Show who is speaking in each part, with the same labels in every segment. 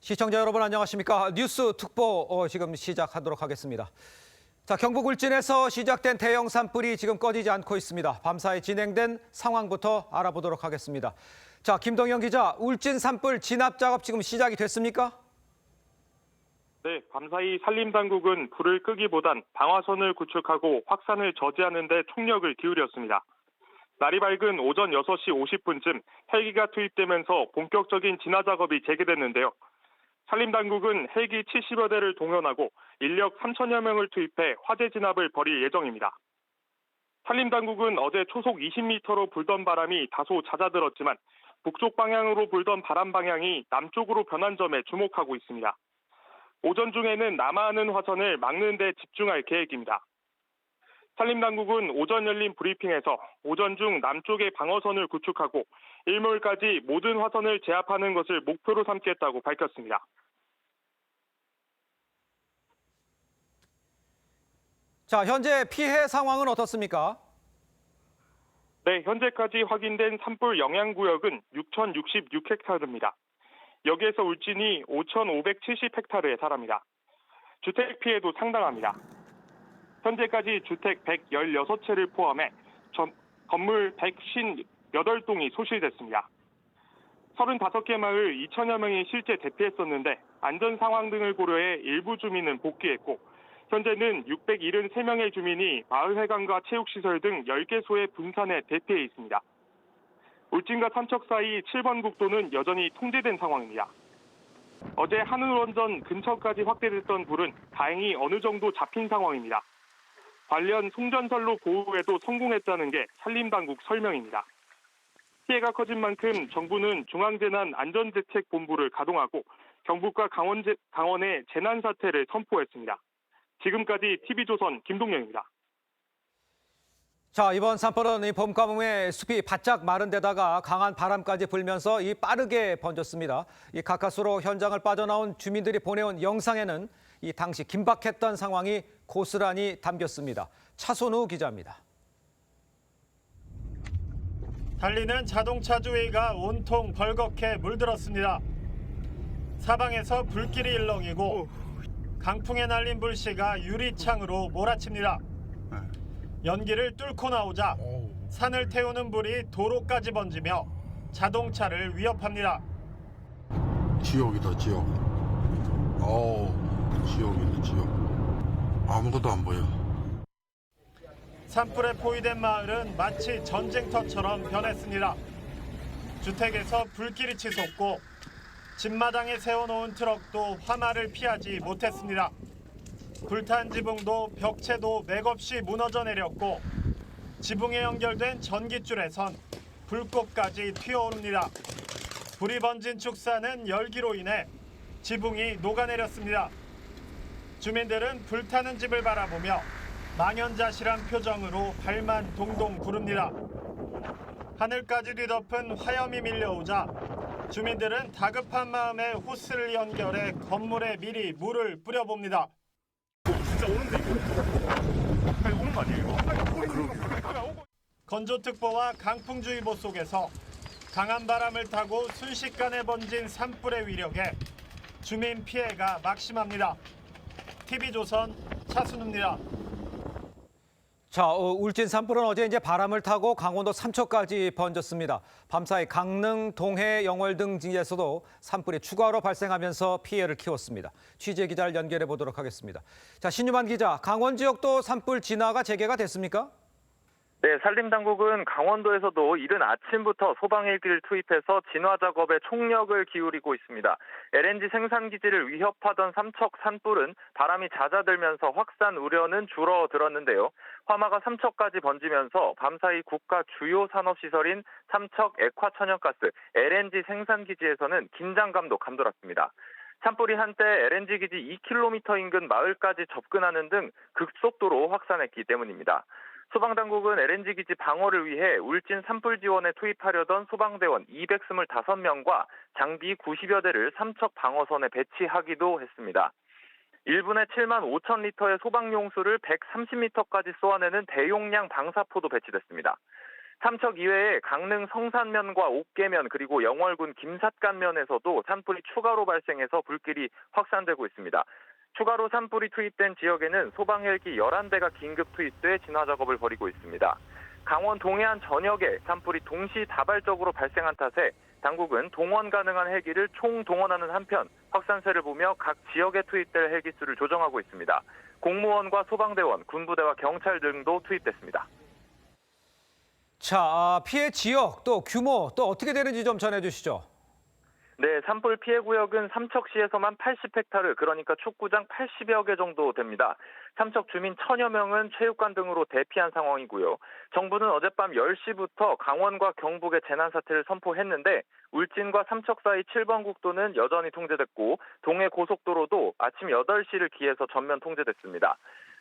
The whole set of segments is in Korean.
Speaker 1: 시청자 여러분 안녕하십니까? 뉴스 특보 지금 시작하도록 하겠습니다. 자, 경북 울진에서 시작된 대형 산불이 지금 꺼지지 않고 있습니다. 밤사이 진행된 상황부터 알아보도록 하겠습니다. 자, 김동영 기자, 울진 산불 진압 작업 지금 시작이 됐습니까?
Speaker 2: 네, 밤사이 산림당국은 불을 끄기보단 방화선을 구축하고 확산을 저지하는 데 총력을 기울였습니다. 날이 밝은 오전 6시 50분쯤 헬기가 투입되면서 본격적인 진화 작업이 재개됐는데요. 산림당국은 헬기 70여 대를 동원하고 인력 3천여 명을 투입해 화재 진압을 벌일 예정입니다. 산림당국은 어제 초속 20m로 불던 바람이 다소 잦아들었지만 북쪽 방향으로 불던 바람 방향이 남쪽으로 변한 점에 주목하고 있습니다. 오전 중에는 남하하는 화선을 막는 데 집중할 계획입니다. 산림당국은 오전 열린 브리핑에서 오전 중 남쪽의 방어선을 구축하고 일몰까지 모든 화선을 제압하는 것을 목표로 삼겠다고 밝혔습니다.
Speaker 1: 자, 현재 피해 상황은 어떻습니까?
Speaker 2: 네, 현재까지 확인된 산불 영향구역은 6,066헥타르입니다. 여기에서 울진이 5,570헥타르에 달합니다. 주택 피해도 상당합니다. 현재까지 주택 116채를 포함해 건물 158동이 소실됐습니다. 35개 마을 2천여 명이 실제 대피했었는데 안전 상황 등을 고려해 일부 주민은 복귀했고 현재는 673명의 주민이 마을회관과 체육시설 등 10개소에 분산해 대피해 있습니다. 울진과 삼척 사이 7번 국도는 여전히 통제된 상황입니다. 어제 하늘원전 근처까지 확대됐던 불은 다행히 어느 정도 잡힌 상황입니다. 관련 송전선로 보호에도 성공했다는 게 산림당국 설명입니다. 피해가 커진 만큼 정부는 중앙재난안전대책본부를 가동하고 경북과 강원에 재난사태를 선포했습니다. 지금까지 TV조선 김동영입니다.
Speaker 1: 자, 이번 산불은 이 봄 가뭄에 숲이 바짝 마른 데다가 강한 바람까지 불면서 이 빠르게 번졌습니다. 이 가까스로 현장을 빠져나온 주민들이 보내온 영상에는 이 당시 긴박했던 상황이 고스란히 담겼습니다. 차선우 기자입니다.
Speaker 3: 달리는 자동차 주위가 온통 벌겋게 물들었습니다. 사방에서 불길이 일렁이고 강풍에 날린 불씨가 유리창으로 몰아칩니다. 연기를 뚫고 나오자 산을 태우는 불이 도로까지 번지며 자동차를 위협합니다.
Speaker 4: 지옥이다, 지옥. 지옥이다, 지옥. 아무것도 안 보여.
Speaker 3: 산불에 포위된 마을은 마치 전쟁터처럼 변했습니다. 주택에서 불길이 치솟고 집마당에 세워놓은 트럭도 화마를 피하지 못했습니다. 불탄 지붕도 벽체도 맥없이 무너져 내렸고 지붕에 연결된 전깃줄에선 불꽃까지 튀어오릅니다. 불이 번진 축사는 열기로 인해 지붕이 녹아내렸습니다. 주민들은 불타는 집을 바라보며 망연자실한 표정으로 발만 동동 구릅니다. 하늘까지 뒤덮은 화염이 밀려오자 주민들은 다급한 마음에 호스를 연결해 건물에 미리 물을 뿌려봅니다.
Speaker 5: 진짜 오는데 이거 아니, 오는 거 아니에요 이거?
Speaker 3: 건조특보와 강풍주의보 속에서 강한 바람을 타고 순식간에 번진 산불의 위력에 주민 피해가 막심합니다. TV조선 차순우입니다.
Speaker 1: 자, 울진 산불은 어제 이제 바람을 타고 강원도 삼척까지 번졌습니다. 밤사이 강릉, 동해, 영월 등 지역에서도 산불이 추가로 발생하면서 피해를 키웠습니다. 취재 기자를 연결해 보도록 하겠습니다. 자, 신유만 기자, 강원 지역도 산불 진화가 재개가 됐습니까?
Speaker 6: 네, 산림당국은 강원도에서도 이른 아침부터 소방헬기를 투입해서 진화 작업에 총력을 기울이고 있습니다. LNG 생산기지를 위협하던 삼척 산불은 바람이 잦아들면서 확산 우려는 줄어들었는데요. 화마가 삼척까지 번지면서 밤사이 국가 주요 산업시설인 삼척 액화천연가스 LNG 생산기지에서는 긴장감도 감돌았습니다. 산불이 한때 LNG 기지 2km 인근 마을까지 접근하는 등 급속도로 확산했기 때문입니다. 소방당국은 LNG 기지 방어를 위해 울진 산불 지원에 투입하려던 소방대원 225명과 장비 90여 대를 삼척 방어선에 배치하기도 했습니다. 1분에 7만 5천 리터의 소방용수를 130m까지 쏘아내는 대용량 방사포도 배치됐습니다. 삼척 이외에 강릉 성산면과 옥계면 그리고 영월군 김삿간면에서도 산불이 추가로 발생해서 불길이 확산되고 있습니다. 추가로 산불이 투입된 지역에는 소방 헬기 11대가 긴급 투입돼 진화 작업을 벌이고 있습니다. 강원 동해안 전역에 산불이 동시다발적으로 발생한 탓에 당국은 동원 가능한 헬기를 총동원하는 한편 확산세를 보며 각 지역에 투입될 헬기 수를 조정하고 있습니다. 공무원과 소방대원, 군부대와 경찰 등도 투입됐습니다.
Speaker 1: 자, 피해 지역 또 규모 또 어떻게 되는지 좀 전해주시죠.
Speaker 6: 네, 산불 피해 구역은 삼척시에서만 80헥타르, 그러니까 축구장 80여 개 정도 됩니다. 삼척 주민 1000여 명은 체육관 등으로 대피한 상황이고요. 정부는 어젯밤 10시부터 강원과 경북에 재난사태를 선포했는데 울진과 삼척 사이 7번 국도는 여전히 통제됐고 동해 고속도로도 아침 8시를 기해서 전면 통제됐습니다.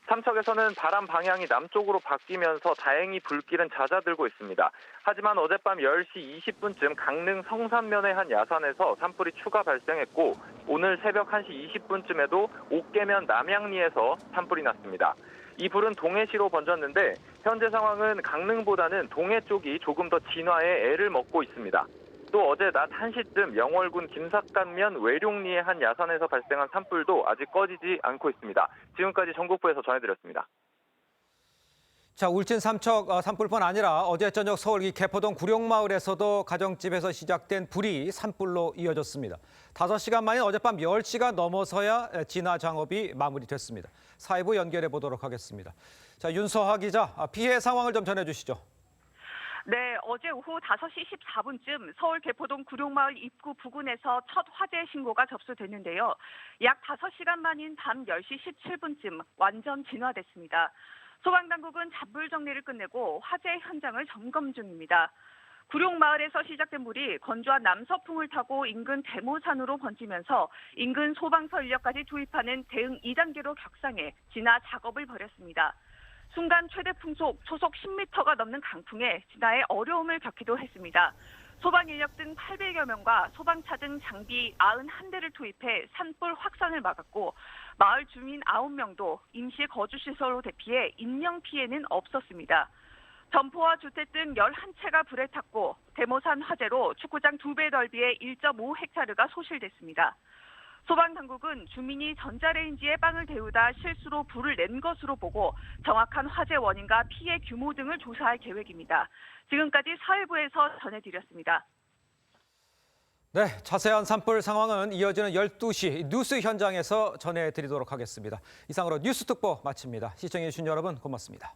Speaker 6: 삼척에서는 바람 방향이 남쪽으로 바뀌면서 다행히 불길은 잦아들고 있습니다. 하지만 어젯밤 10시 20분쯤 강릉 성산면의 한 야산에서 산불이 추가 발생했고 오늘 새벽 1시 20분쯤에도 옥계면 남양리에서 산불이 났습니다. 이 불은 동해시로 번졌는데 현재 상황은 강릉보다는 동해 쪽이 조금 더 진화에 애를 먹고 있습니다. 또 어제 낮 1시쯤 영월군 김삿간면 외룡리의 한 야산에서 발생한 산불도 아직 꺼지지 않고 있습니다. 지금까지 전국부에서 전해드렸습니다.
Speaker 1: 자, 울진 삼척 산불뿐 아니라 어제 저녁 서울 개포동 구룡마을에서도 가정집에서 시작된 불이 산불로 이어졌습니다. 5시간 만인 어젯밤 10시가 넘어서야 진화 작업이 마무리됐습니다. 사회부 연결해 보도록 하겠습니다. 자, 윤서하 기자, 피해 상황을 좀 전해주시죠.
Speaker 7: 네, 어제 오후 5시 14분쯤 서울 개포동 구룡마을 입구 부근에서 첫 화재 신고가 접수됐는데요. 약 5시간 만인 밤 10시 17분쯤 완전 진화됐습니다. 소방당국은 잔불 정리를 끝내고 화재 현장을 점검 중입니다. 구룡마을에서 시작된 불이 건조한 남서풍을 타고 인근 대모산으로 번지면서 인근 소방서 인력까지 투입하는 대응 2단계로 격상해 진화 작업을 벌였습니다. 순간 최대 풍속 초속 10m가 넘는 강풍에 진화에 어려움을 겪기도 했습니다. 소방 인력 등 800여 명과 소방차 등 장비 91대를 투입해 산불 확산을 막았고 마을 주민 9명도 임시 거주시설로 대피해 인명 피해는 없었습니다. 점포와 주택 등 11채가 불에 탔고 대모산 화재로 축구장 2배 넓이의 1.5헥타르가 소실됐습니다. 소방당국은 주민이 전자레인지에 빵을 데우다 실수로 불을 낸 것으로 보고 정확한 화재 원인과 피해 규모 등을 조사할 계획입니다. 지금까지 사회부에서 전해드렸습니다.
Speaker 1: 네, 자세한 산불 상황은 이어지는 12시 뉴스 현장에서 전해드리도록 하겠습니다. 이상으로 뉴스 특보 마칩니다. 시청해주신 여러분 고맙습니다.